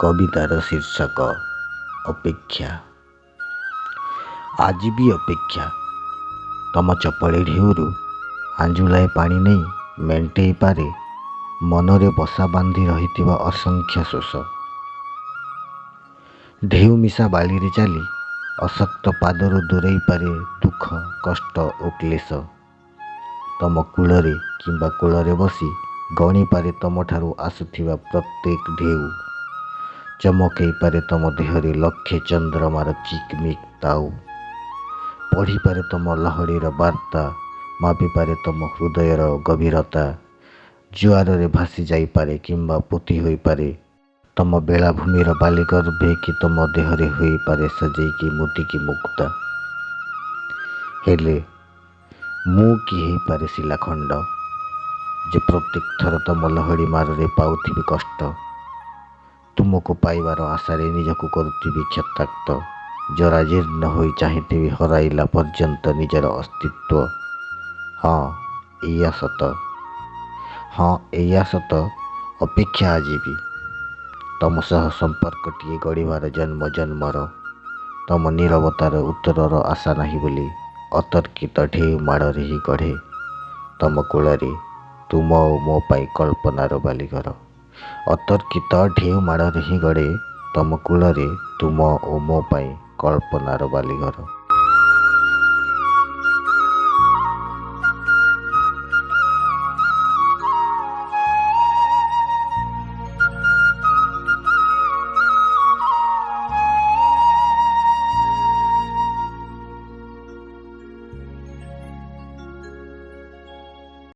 कवितार शीर्षक अपेक्षा। आज भी अपेक्षा तम चपड़े ढेउरू आंजुलाए पानी नहीं मेंटेई पारे मनरे बसा बांधि रही असंख्य शोष। ढेउ मिशा बाली रे चली अशक्त पादरू दूरेई पारे दुख कष्ट और क्लेश। तम कूलरे किंबा कूलरे बसी गणी पारे तम ठारू आसुथिबा प्रत्येक ढेउ। चमकई पारे तम देहरे लक्षे चंद्रमार चिकमिक ताऊ। पढ़ी पारे तम लहड़ीर वार्ता मापी पारे तम हृदयर गभीरता। जुआर रे भासी जाई पारे किंबा पोती होई पारे तम बेलाभूमिर बालिगर्भे कि तम देहरे होई पारे सजेकी मोतिकी मुक्ता। हेले मु कि हेई पारे शिलाखंड जे प्रत्येक थर तम लहड़ी मारे पाउथिबी कष्ट। तुमको पाइबार आशारे निजको करुथिबी क्षताक्त। जराजीर्ण होई चाहिथिबी हराइला पर्यंत निजर अस्तित्व। हाँ एया सत, हाँ एया सत। अपेक्षा आजीबी तम सह संपर्कटिए गढ़िबार जन्म जन्मर। तम नीरवतार उत्तरर आशा नाही बोली अतर्कित ढेउ माड़रे ही गढ़े तम कूलरे तुम और मो पाई कल्पनार बालिघर। अतर्कित ढेउ माड़रे ही गढ़े तम कूलरे तुम और मो पाई कल्पनार बालिघर।